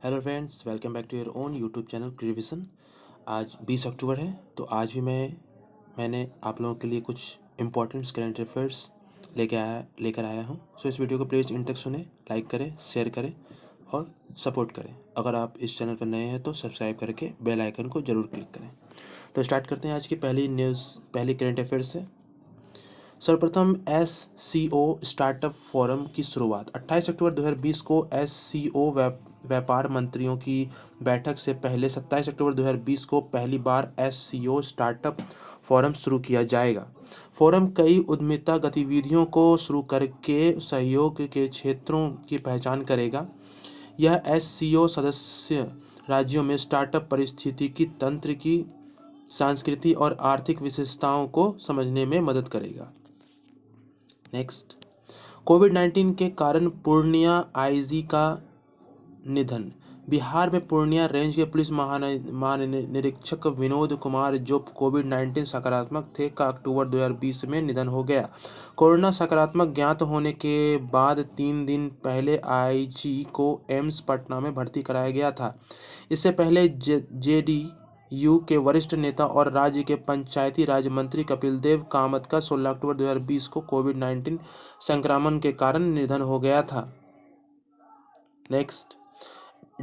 Hello friends, welcome back to your own YouTube channel क्रिविजन। आज 20 अक्टूबर है, तो आज भी मैंने आप लोगों के लिए कुछ इंपॉर्टेंट करंट अफेयर्स लेकर आया हूँ। सो इस वीडियो को प्लीज़ इन तक सुने, लाइक करें, शेयर करें और सपोर्ट करें। अगर आप इस चैनल पर नए हैं तो सब्सक्राइब करके बेल आइकन को ज़रूर क्लिक करें। तो स्टार्ट करते हैं आज की पहली करंट अफेयर्स से। सर्वप्रथम SCO स्टार्टअप फोरम की शुरुआत 28 अक्टूबर 2020 को SCO व्यापार मंत्रियों की बैठक से पहले 27 अक्टूबर 2020 को पहली बार SCO स्टार्टअप फोरम शुरू किया जाएगा। फोरम कई उद्यमिता गतिविधियों को शुरू करके सहयोग के क्षेत्रों की पहचान करेगा। यह SCO सदस्य राज्यों में स्टार्टअप पारिस्थितिकी तंत्र की सांस्कृतिक और आर्थिक विशेषताओं को समझने में मदद करेगा। नेक्स्ट, कोविड-19 के कारण पूर्णिया आईजी का निधन। बिहार में पूर्णिया रेंज के पुलिस महानिरीक्षक विनोद कुमार, जो कोविड-19 सकारात्मक थे, का अक्टूबर 2020 में निधन हो गया। कोरोना सकारात्मक ज्ञात होने के बाद 3 दिन पहले आईजी को एम्स पटना में भर्ती कराया गया था। इससे पहले जेडीयू के वरिष्ठ नेता और राज्य के पंचायती राज मंत्री कपिल देव कामत का 16 अक्टूबर 2020 को कोविड-19 संक्रमण के कारण निधन हो गया था। नेक्स्ट,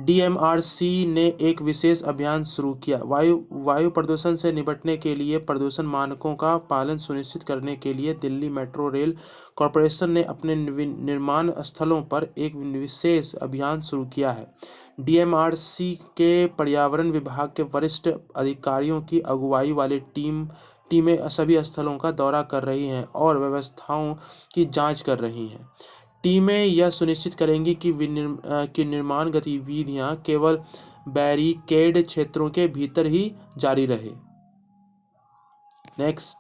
DMRC ने एक विशेष अभियान शुरू किया। वायु प्रदूषण से निपटने के लिए प्रदूषण मानकों का पालन सुनिश्चित करने के लिए दिल्ली मेट्रो रेल कॉरपोरेशन ने अपने निर्माण स्थलों पर एक विशेष अभियान शुरू किया है। DMRC के पर्यावरण विभाग के वरिष्ठ अधिकारियों की अगुवाई वाली टीमें सभी स्थलों का दौरा कर रही हैं और व्यवस्थाओं की जांच कर रही हैं। टीमें यह सुनिश्चित करेंगी कि निर्माण गतिविधियां केवल बैरिकेड क्षेत्रों के भीतर ही जारी रहे। नेक्स्ट,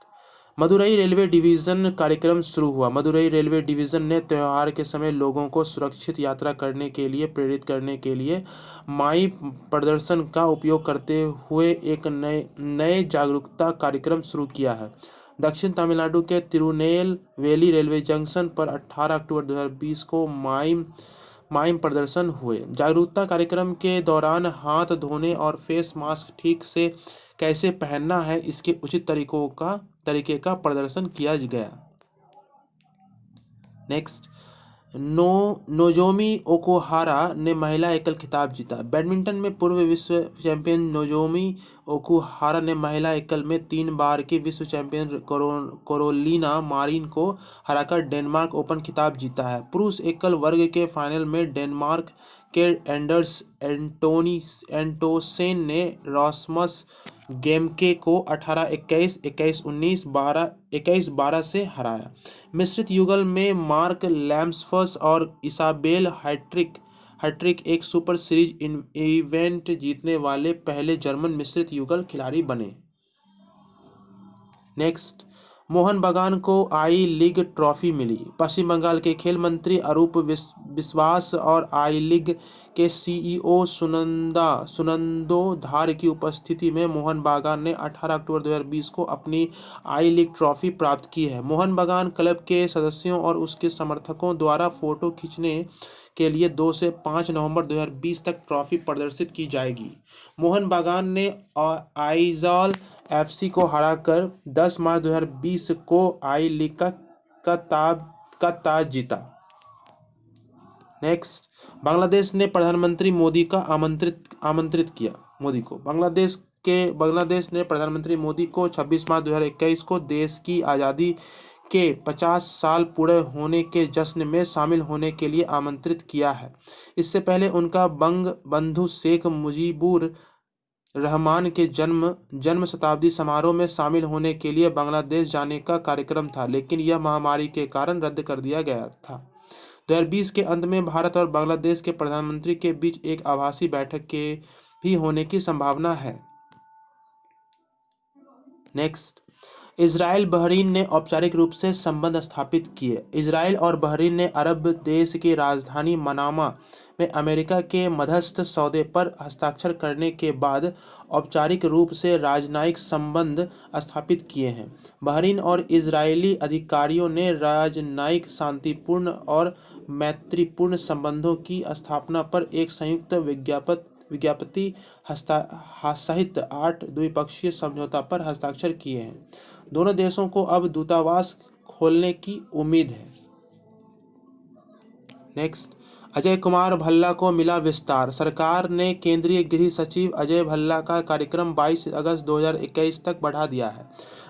मदुरई रेलवे डिवीज़न कार्यक्रम शुरू हुआ। मदुरई रेलवे डिवीज़न ने त्यौहार के समय लोगों को सुरक्षित यात्रा करने के लिए प्रेरित करने के लिए माई प्रदर्शन का उपयोग करते हुए एक नए जागरूकता कार्यक्रम शुरू किया है। दक्षिण तमिलनाडु के तिरुनेलवेली रेलवे जंक्शन पर 18 अक्टूबर 2020 को माइम प्रदर्शन हुए। जागरूकता कार्यक्रम के दौरान हाथ धोने और फेस मास्क ठीक से कैसे पहनना है, इसके उचित तरीके का प्रदर्शन किया गया। नेक्स्ट, नोजोमी ओकुहारा ने महिला एकल खिताब जीता। बैडमिंटन में पूर्व विश्व चैंपियन नोजोमी ओकुहारा ने महिला एकल में 3 बार की विश्व चैंपियन कैरोलिना मारिन को हराकर डेनमार्क ओपन खिताब जीता है। पुरुष एकल वर्ग के फाइनल में डेनमार्क के एंडर्स एंटोसेन ने रॉसमस गेमके को 18-21, 21-19, 21-12 से हराया। मिश्रित युगल में मार्क लैम्सफर्स और इसाबेल हैट्रिक एक सुपर सीरीज इवेंट जीतने वाले पहले जर्मन मिश्रित युगल खिलाड़ी बने। नेक्स्ट, मोहन बागान को आई लीग ट्रॉफी मिली। पश्चिम बंगाल के खेल मंत्री अरूप विश्वास और आई लीग के CEO सुनंदो धार की उपस्थिति में मोहन बागान ने 18 अक्टूबर 2020 को अपनी आई लीग ट्रॉफी प्राप्त की है। मोहन बागान क्लब के सदस्यों और उसके समर्थकों द्वारा फोटो खींचने के लिए 2 से 5 नवंबर 2020 तक ट्रॉफी प्रदर्शित की जाएगी। मोहन बागान ने आइजॉल FC को हराकर 10 मार्च 2020 को आई लीग का ताज जीता। नेक्स्ट, बांग्लादेश ने प्रधानमंत्री मोदी को आमंत्रित किया। बांग्लादेश ने प्रधानमंत्री मोदी को 26 मार्च 2021 को देश की आज़ादी के 50 साल पूरे होने के जश्न में शामिल होने के लिए आमंत्रित किया है। इससे पहले उनका बंग बंधु शेख मुजीबुर रहमान के जन्म शताब्दी समारोह में शामिल होने के लिए बांग्लादेश जाने का कार्यक्रम था, लेकिन यह महामारी के कारण रद्द कर दिया गया था। 2020 के अंत में भारत और बांग्लादेश के प्रधानमंत्री के बीच एक आभासी बैठक के भी होने की संभावना है। नेक्स्ट, इजराइल बहरीन ने औपचारिक रूप से संबंध स्थापित किए। इजराइल और बहरीन ने अरब देश की राजधानी मनामा में अमेरिका के मध्यस्थ सौदे पर हस्ताक्षर करने के बाद औपचारिक रूप से राजनयिक संबंध स्थापित किए हैं। बहरीन और इजरायली अधिकारियों ने राजनयिक, शांतिपूर्ण और मैत्रीपूर्ण संबंधों की स्थापना पर एक संयुक्त विज्ञप्ति सहित 8 द्विपक्षीय समझौता पर हस्ताक्षर किए हैं। दोनों देशों को अब दूतावास खोलने की उम्मीद है। नेक्स्ट, अजय कुमार भल्ला को मिला विस्तार। सरकार ने केंद्रीय गृह सचिव अजय भल्ला का कार्यक्रम 22 अगस्त 2021 तक बढ़ा दिया है।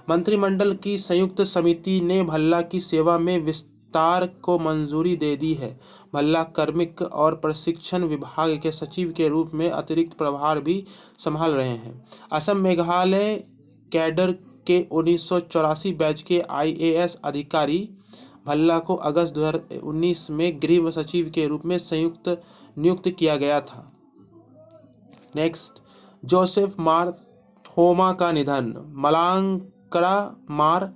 मंत्रिमंडल की संयुक्त समिति ने भल्ला की सेवा में विस्तार को मंजूरी दे दी है। भल्ला कार्मिक और प्रशिक्षण विभाग के सचिव के रूप में अतिरिक्त प्रभार भी संभाल रहे हैं। असम मेघालय कैडर के 1984 बैच के IAS अधिकारी भल्ला को अगस्त 2019 में गृह सचिव के रूप में नियुक्त किया गया था। नेक्स्ट, जोसेफ मार थोमा का निधन। मलांकरा मार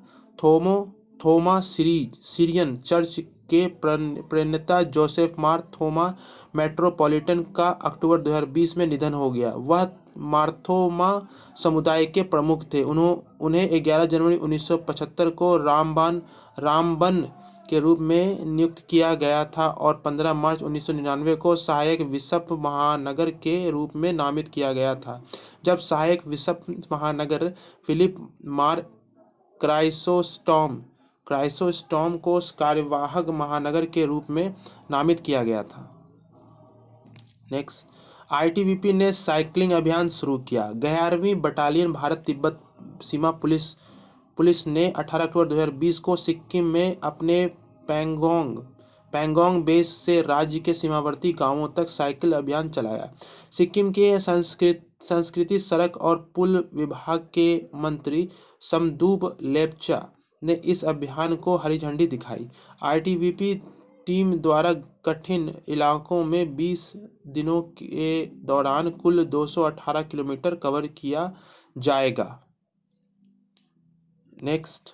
थोमा सीरियन चर्च के प्रणेता जोसेफ मार थोमा मेट्रोपॉलिटन का अक्टूबर 2020 में निधन हो गया। वह मारथोमा समुदाय के प्रमुख थे। उन्हें 11 जनवरी 1975 को रामबन के रूप में नियुक्त किया गया था और 15 मार्च 1999 को सहायक बिशप महानगर के रूप में नामित किया गया था, जब सहायक बिशप महानगर फिलिप मार क्राइसोस्टॉम को कार्यवाहक महानगर के रूप में नामित किया गया था। नेक्स्ट, ITBP ने साइकिलिंग अभियान शुरू किया। 11वीं बटालियन भारत तिब्बत सीमा पुलिस ने 18 अक्टूबर 2020 को सिक्किम में अपने पैंगोंग बेस से राज्य के सीमावर्ती गांवों तक साइकिल अभियान चलाया। सिक्किम के संस्कृति, सड़क और पुल विभाग के मंत्री समदूब लेप्चा ने इस अभियान को हरी झंडी दिखाई। ITBP टीम द्वारा कठिन इलाकों में 20 दिनों के दौरान कुल 218 किलोमीटर कवर किया जाएगा। नेक्स्ट,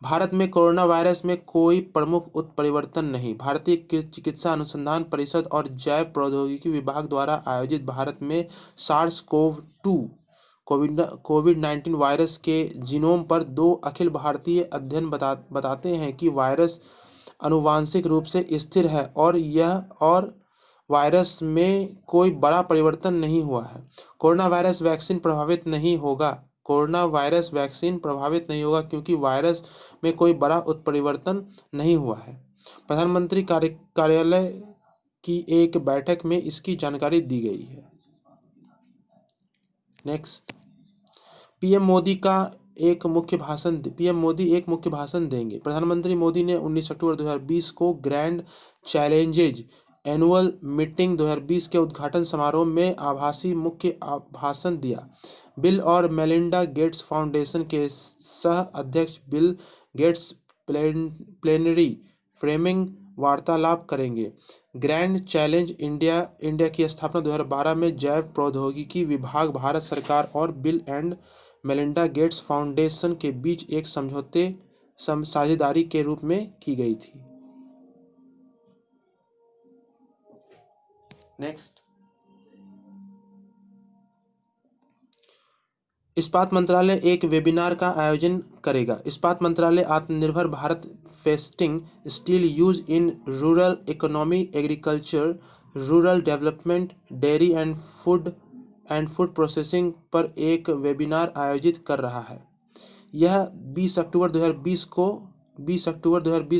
भारत में कोरोना वायरस में कोई प्रमुख उत्परिवर्तन नहीं। भारतीय चिकित्सा अनुसंधान परिषद और जैव प्रौद्योगिकी विभाग द्वारा आयोजित भारत में SARS-CoV-2 कोविड-19 वायरस के जीनोम पर 2 अखिल भारतीय अध्ययन बताते हैं कि वायरस आनुवांशिक रूप से स्थिर है और वायरस में कोई बड़ा परिवर्तन नहीं हुआ है। कोरोना वायरस वैक्सीन प्रभावित नहीं होगा क्योंकि वायरस में कोई बड़ा उत्परिवर्तन नहीं हुआ है। प्रधानमंत्री कार्यालय की एक बैठक में इसकी जानकारी दी गई है। नेक्स्ट, पीएम मोदी एक मुख्य भाषण देंगे। प्रधानमंत्री मोदी ने 19 अक्टूबर 2020 को ग्रैंड चैलेंजेज एनुअल मीटिंग 2020 के उद्घाटन समारोह में आभासी मुख्य भाषण दिया। बिल और मेलिंडा गेट्स फाउंडेशन के सह अध्यक्ष बिल गेट्स प्लेनरी फ्रेमिंग वार्तालाप करेंगे। ग्रैंड चैलेंज इंडिया की स्थापना 2012 में जैव प्रौद्योगिकी विभाग, भारत सरकार और bill and Melinda Gates foundation के बीच एक साझेदारी के रूप में की गई थी। नेक्स्ट, इस्पात मंत्रालय एक वेबिनार का आयोजन करेगा। इस्पात मंत्रालय आत्मनिर्भर Bharat fostering steel use in rural economy, agriculture, rural development, dairy and food processing पर एक वेबिनार आयोजित कर रहा है। यह 20 अक्टूबर 2020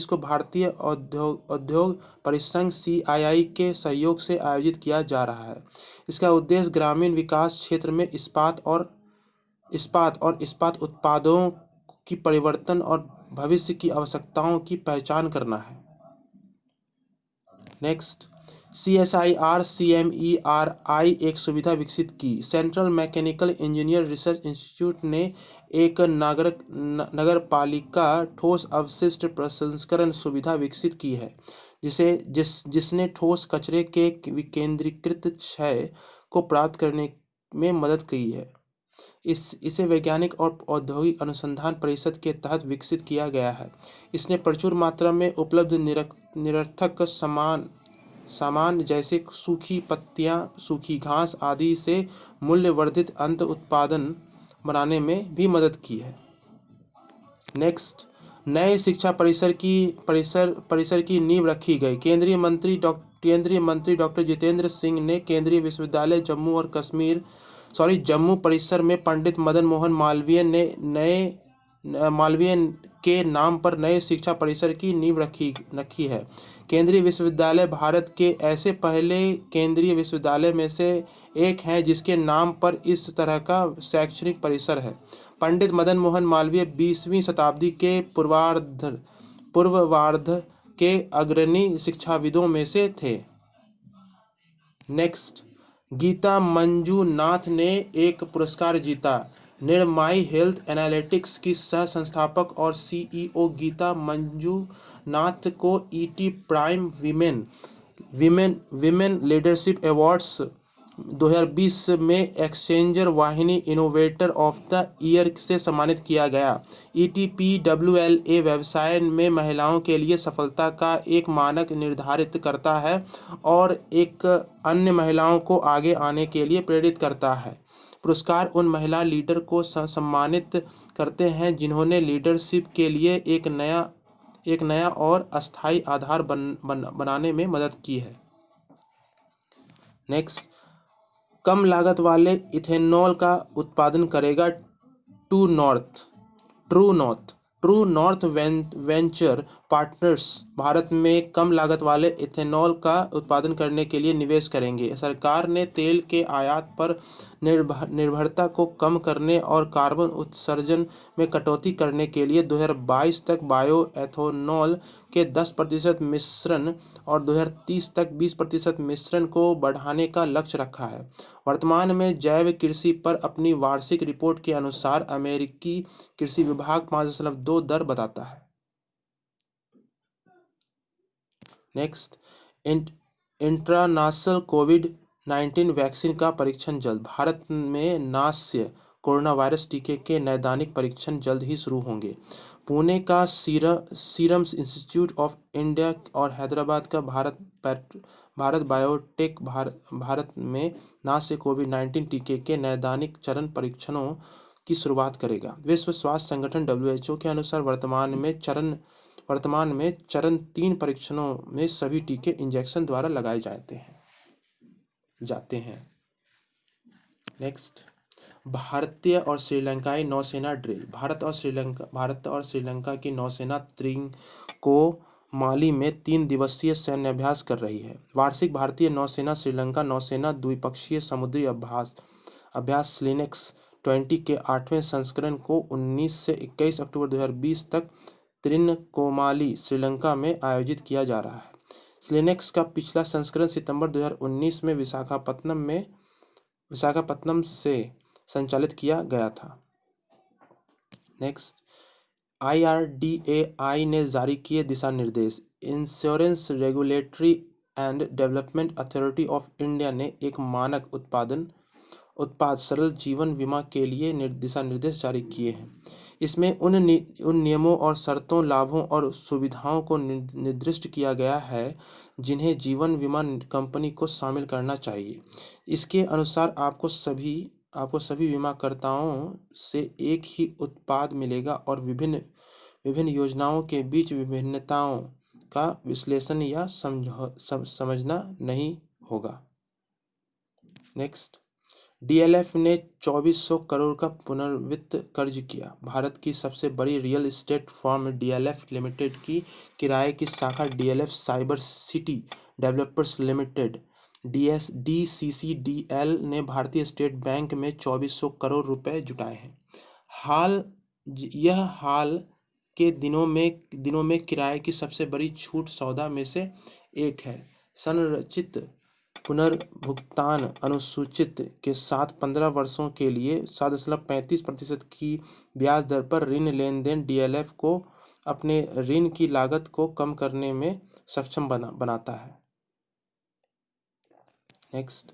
को भारतीय उद्योग परिसंघ CII के सहयोग से आयोजित किया जा रहा है। इसका उद्देश्य ग्रामीण विकास क्षेत्र में इस्पात और इस्पात उत्पादों की परिवर्तन और भविष्य की आवश्यकताओं की पहचान करना है। नेक्स्ट, CSIR CMERI एक सुविधा विकसित की। Central mechanical engineer research institute ने एक नगरपालिका ठोस अपशिष्ट प्रसंस्करण सुविधा विकसित की है, जिसने ठोस कचरे के विकेंद्रीकृत क्षय को प्राप्त करने में मदद की है। इसे वैज्ञानिक और औद्योगिक अनुसंधान परिषद के तहत विकसित किया गया है। इसने प्रचुर मात्रा में उपलब्ध निरर्थक सामान जैसे सूखी पत्तियां, सूखी घास आदि से मूल्यवर्धित अन्न उत्पादन बनाने में भी मदद की है। नेक्स्ट, नए शिक्षा परिसर की नींव रखी गई। केंद्रीय मंत्री डॉक्टर जितेंद्र सिंह ने केंद्रीय विश्वविद्यालय जम्मू परिसर में पंडित मदन मोहन मालवीय के नाम पर नए शिक्षा परिसर की नींव रखी है। केंद्रीय विश्वविद्यालय भारत के ऐसे पहले केंद्रीय विश्वविद्यालय में से एक हैं जिसके नाम पर इस तरह का शैक्षणिक परिसर है। पंडित मदन मोहन मालवीय 20वीं शताब्दी के पूर्वार्ध के अग्रणी शिक्षाविदों में से थे। नेक्स्ट, गीता मंजूनाथ ने एक पुरस्कार जीता। निर्माई हेल्थ एनालिटिक्स की सह संस्थापक और सीईओ गीता मंजूनाथ को ET prime women leadership awards 2020 में एक्सचेंजर वाहिनी इनोवेटर ऑफ द ईयर से सम्मानित किया गया। ईटीपीडब्ल्यूएलए व्यवसाय में महिलाओं के लिए सफलता का एक मानक निर्धारित करता है और एक अन्य महिलाओं को आगे आने के लिए प्रेरित करता है। पुरस्कार उन महिला लीडर को सम्मानित करते हैं जिन्होंने लीडरशिप के लिए एक नया और अस्थायी आधार बनाने में मदद की है। नेक्स्ट, कम लागत वाले इथेनॉल का उत्पादन करेगा true north venture partners Bharat में कम लागत वाले इथेनॉल का उत्पादन करने के लिए निवेश करेंगे। सरकार ने तेल के आयात पर निर्भरता को कम करने और कार्बन उत्सर्जन में कटौती करने के लिए 2022 तक बायो एथेनॉल के 10% मिश्रण और 2030 तक 20% मिश्रण को बढ़ाने का लक्ष्य रखा है। वर्तमान में जैव कृषि पर अपनी वार्षिक रिपोर्ट के अनुसार अमेरिकी कृषि विभाग 5.2 दर बताता है। नेक्स्ट, इंट्रानाशनल कोविड-19 वैक्सीन का परीक्षण जल्द। भारत में नास्य कोरोना वायरस टीके के नैदानिक परीक्षण जल्द ही शुरू होंगे। पुणे का सीरम इंस्टीट्यूट ऑफ इंडिया और हैदराबाद का भारत बायोटेक भारत में नास्य कोविड-19 टीके के नैदानिक चरण परीक्षणों की शुरुआत करेगा। विश्व स्वास्थ्य संगठन WHO के अनुसार वर्तमान में चरण 3 परीक्षणों में सभी टीके इंजेक्शन द्वारा लगाए जाते हैं। नेक्स्ट, भारतीय और श्रीलंकाई नौसेना ड्रिल। भारत और श्रीलंका की नौसेना त्रिंग को माली में 3 दिवसीय सैन्य अभ्यास कर रही है। वार्षिक भारतीय नौसेना श्रीलंका नौसेना द्विपक्षीय समुद्री अभ्यास स्लिनेक्स 20 के 8वें संस्करण को 19 से 21 अक्टूबर 2020 तक त्रिनकोमाली, श्रीलंका में आयोजित किया जा रहा है। स्लिनेक्स का पिछला संस्करण सितंबर 2019 में विशाखापत्तनम से संचालित किया गया था। नेक्स्ट, IRDAI ने जारी किए दिशा निर्देश। Insurance regulatory and development authority of India ने एक मानक उत्पाद सरल जीवन बीमा के लिए दिशा निर्देश जारी किए हैं। इसमें उन नियमों और शर्तों, लाभों और सुविधाओं को निर्दिष्ट किया गया है जिन्हें जीवन बीमा कंपनी को शामिल करना चाहिए। इसके अनुसार आपको सभी बीमाकर्ताओं से एक ही उत्पाद मिलेगा और विभिन्न योजनाओं के बीच विभिन्नताओं का विश्लेषण या समझना नहीं होगा। नेक्स्ट, DLF ने 2400 करोड़ का पुनर्वित्त कर्ज किया। भारत की सबसे बड़ी real estate firm DLF limited की किराए की शाखा DLF cyber city developers limited DCCDL ने भारतीय स्टेट बैंक में 2400 करोड़ रुपए जुटाए हैं। हाल के दिनों में किराए की सबसे बड़ी छूट सौदा में से एक है। संरचित पुनर्भुगतान अनुसूचित के साथ 15 वर्षों के लिए 7.35% की ब्याज दर पर ऋण लेनदेन DLF को अपने ऋण की लागत को कम करने में सक्षम बनाता है। नेक्स्ट,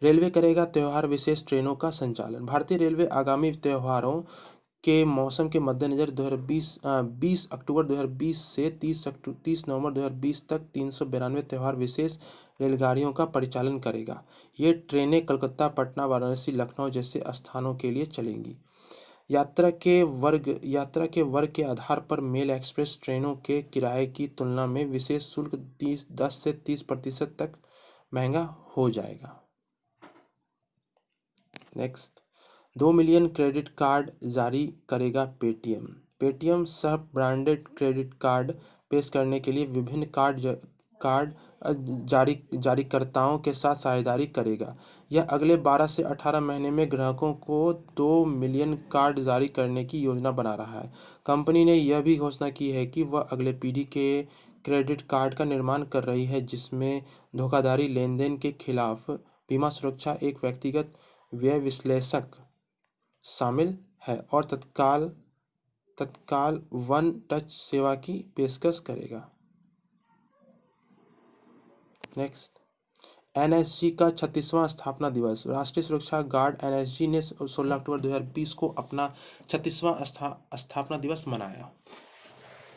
रेलवे करेगा त्यौहार विशेष ट्रेनों का संचालन। भारतीय रेलवे आगामी त्योहारों के मौसम के मद्देनजर 20 अक्टूबर 2020 से 30 नवंबर 2020 तक 392 त्यौहार विशेष रेलगाड़ियों का परिचालन करेगा। ये ट्रेनें कोलकाता, पटना, वाराणसी, लखनऊ जैसे स्थानों के लिए चलेंगी। यात्रा के वर्ग के आधार पर मेल एक्सप्रेस ट्रेनों के किराए की तुलना में विशेष शुल्क 10 से 30% तक महंगा हो जाएगा। नेक्स्ट, 2 मिलियन क्रेडिट कार्ड जारी करेगा पेटीएम। पेटीएम सह ब्रांडेड क्रेडिट कार्ड पेश करने के लिए विभिन्न कार्ड जारीकर्ताओं के साथ साझेदारी करेगा। यह अगले 12 से 18 महीने में ग्राहकों को 2 मिलियन कार्ड जारी करने की योजना बना रहा है। कंपनी ने यह भी घोषणा की है कि वह अगले पीढ़ी के क्रेडिट कार्ड का निर्माण कर रही है, जिसमें धोखाधड़ी, लेनदेन के खिलाफ बीमा सुरक्षा, एक व्यक्तिगत व्यय विश्लेषक शामिल है और तत्काल वन टच सेवा की पेशकश करेगा। नेक्स्ट, एनएसजी का 36वां स्थापना दिवस। राष्ट्रीय सुरक्षा गार्ड एनएसजी ने 16 अक्टूबर 2020 को अपना 36वां स्थापना दिवस मनाया।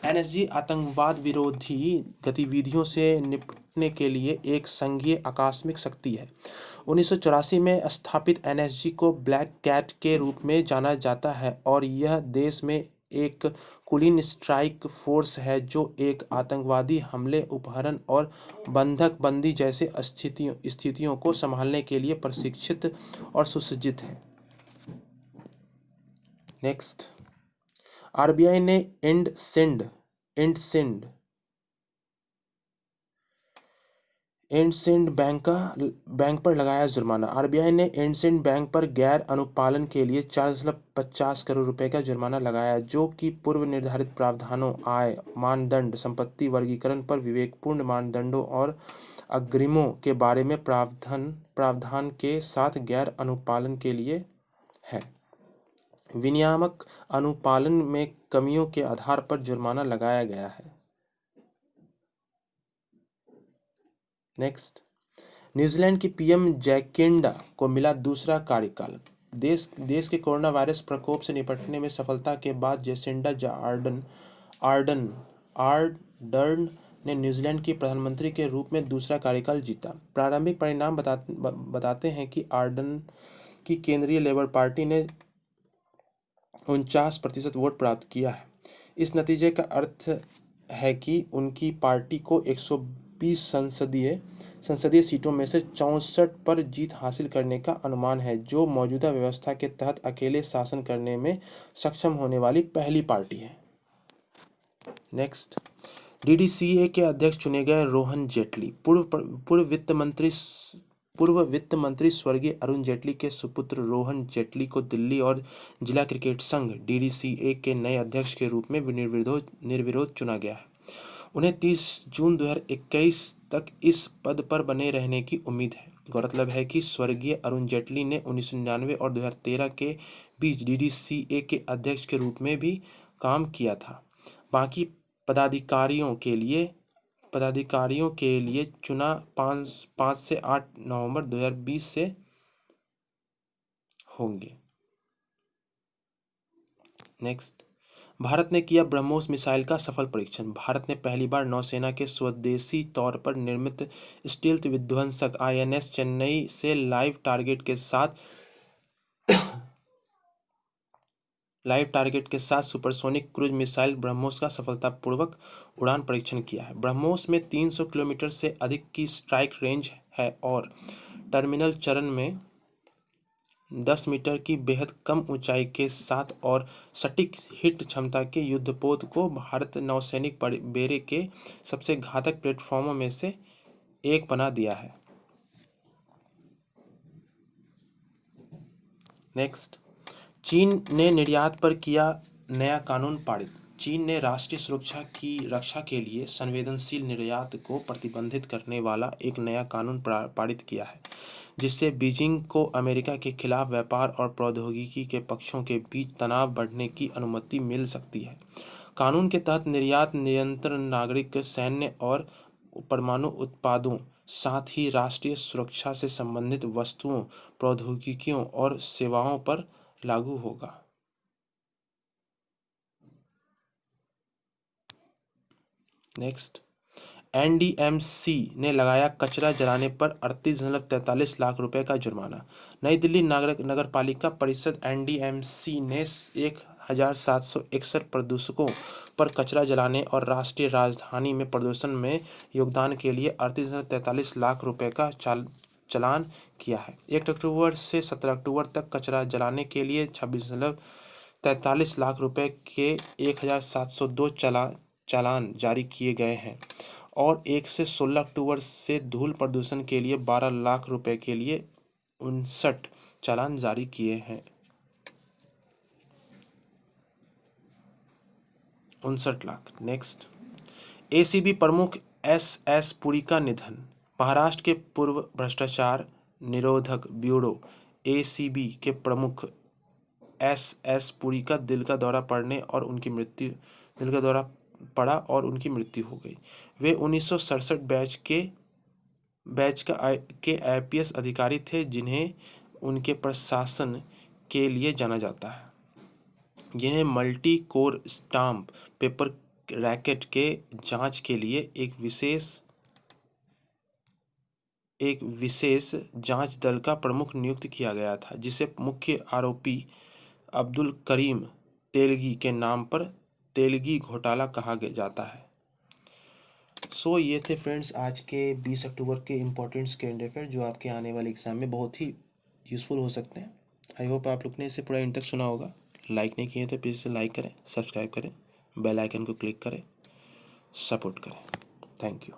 एनएसजी आतंकवाद विरोधी गतिविधियों से निपटने के लिए एक संघीय आकस्मिक शक्ति है। 1984 में स्थापित एनएसजी को ब्लैक कैट के रूप में जाना जाता है और यह देश में एक कुलीन स्ट्राइक फोर्स है जो एक आतंकवादी हमले, अपहरण और बंधक बंदी जैसे स्थितियों को संभालने के लिए प्रशिक्षित और सुसज्जित है। नेक्स्ट, आरबीआई ने एंडसेंड बैंक पर लगाया जुर्माना। आरबीआई ने एंडसेंड बैंक पर गैर अनुपालन के लिए 4.50 करोड़ रुपए का जुर्माना लगाया, जो कि पूर्व निर्धारित प्रावधानों, आय मानदंड, संपत्ति वर्गीकरण पर विवेकपूर्ण मानदंडों और अग्रिमों के बारे में प्रावधान के साथ गैर अनुपालन के लिए है। विनियामक अनुपालन में कमियों के आधार पर जुर्माना लगाया गया है। नेक्स्ट, न्यूजीलैंड की पीएम जैकिंडा को मिला दूसरा कार्यकाल। देश के कोरोना वायरस प्रकोप से निपटने में सफलता के बाद जेसिंडा आर्डर्न ने न्यूजीलैंड की प्रधानमंत्री के रूप में दूसरा कार्यकाल जीता। प्रारंभिक परिणाम बताते हैं कि आर्डर्न की केंद्रीय लेबर पार्टी ने 49% वोट प्राप्त किया है। इस नतीजे का अर्थ है कि उनकी पार्टी को 120 संसदीय सीटों में से 64 पर जीत हासिल करने का अनुमान है, जो मौजूदा व्यवस्था के तहत अकेले शासन करने में सक्षम होने वाली पहली पार्टी है। नेक्स्ट, डीडीसीए के अध्यक्ष चुने गए रोहन जेटली। पूर्व वित्त मंत्री स्वर्गीय अरुण जेटली के सुपुत्र रोहन जेटली को दिल्ली और जिला क्रिकेट संघ डीडीसीए के नए अध्यक्ष के रूप में निर्विरोध चुना गया है। उन्हें 30 जून 2021 तक इस पद पर बने रहने की उम्मीद है। गौरतलब है कि स्वर्गीय अरुण जेटली ने 1999 और 2013 के बीच डीडीसीए के अध्यक्ष के रूप में भी काम किया था। बाकी पदाधिकारियों के लिए चुना 5 से 8 नवंबर 2020 से होंगे। नेक्स्ट, भारत ने किया ब्रह्मोस मिसाइल का सफल परीक्षण। भारत ने पहली बार नौसेना के स्वदेशी तौर पर निर्मित स्टील्थ विध्वंसक आईएनएस चेन्नई से लाइव टारगेट के साथ सुपरसोनिक क्रूज मिसाइल ब्रह्मोस का सफलतापूर्वक उड़ान परीक्षण किया है। ब्रह्मोस में 300 किलोमीटर से अधिक की स्ट्राइक रेंज है और टर्मिनल चरण में 10 मीटर की बेहद कम ऊंचाई के साथ और सटीक हिट क्षमता के युद्धपोत को भारत नौसैनिक बेड़े के सबसे घातक प्लेटफॉर्मों में से एक बना दिया है। नेक्स्ट, चीन ने निर्यात पर किया नया कानून पारित। चीन ने राष्ट्रीय सुरक्षा की रक्षा के लिए संवेदनशील निर्यात को प्रतिबंधित करने वाला एक नया कानून पारित किया है, जिससे बीजिंग को अमेरिका के खिलाफ व्यापार और प्रौद्योगिकी के पक्षों के बीच तनाव बढ़ने की अनुमति मिल सकती है। कानून के तहत निर्यात नियंत्रण नागरिक, सैन्य और परमाणु उत्पादों साथ ही राष्ट्रीय सुरक्षा से संबंधित वस्तुओं, प्रौद्योगिकियों और सेवाओं पर लागू होगा। नेक्स्ट, एनडीएमसी ने लगाया कचरा जलाने पर 38.43 लाख रुपए का जुर्माना। नई दिल्ली नगर पालिका परिषद एनडीएमसी ने 1761 प्रदूषकों पर कचरा जलाने और राष्ट्रीय राजधानी में प्रदूषण में योगदान के लिए 38.43 लाख रुपए का चालान किया है। 1 अक्टूबर से 17 अक्टूबर तक कचरा जलाने के लिए 26.43 लाख रुपए के 1702 चालान जारी किए गए हैं और 1 से 16 अक्टूबर से धूल प्रदूषण के लिए 12 लाख रुपए के लिए 59 चालान जारी किए हैं। 59 लाख। नेक्स्ट, एसीबी प्रमुख एस पुरी का निधन। महाराष्ट्र के पूर्व भ्रष्टाचार निरोधक ब्यूरो एसीबी के प्रमुख एस पुरी का दिल का दौरा पड़ा और उनकी मृत्यु हो गई। वे 1967 बैच के आईपीएस अधिकारी थे जिन्हें उनके प्रशासन के लिए जाना जाता है, जिन्हें multi core stamp paper racket के जांच के लिए एक विशेष जांच दल का प्रमुख नियुक्त किया गया था, जिसे मुख्य आरोपी अब्दुल करीम तेलगी के नाम पर तेलगी घोटाला कहा जाता है। सो ये थे फ्रेंड्स आज के 20 अक्टूबर के इम्पोर्टेंट करेंट अफेयर जो आपके आने वाले एग्जाम में बहुत ही यूज़फुल हो सकते हैं। आई होप आप लोग ने इसे पूरा एंड तक सुना होगा। लाइक नहीं किए तो प्लीज़ इसे लाइक करें, सब्सक्राइब करें, बेल आइकन को क्लिक करें, सपोर्ट करें। Thank you.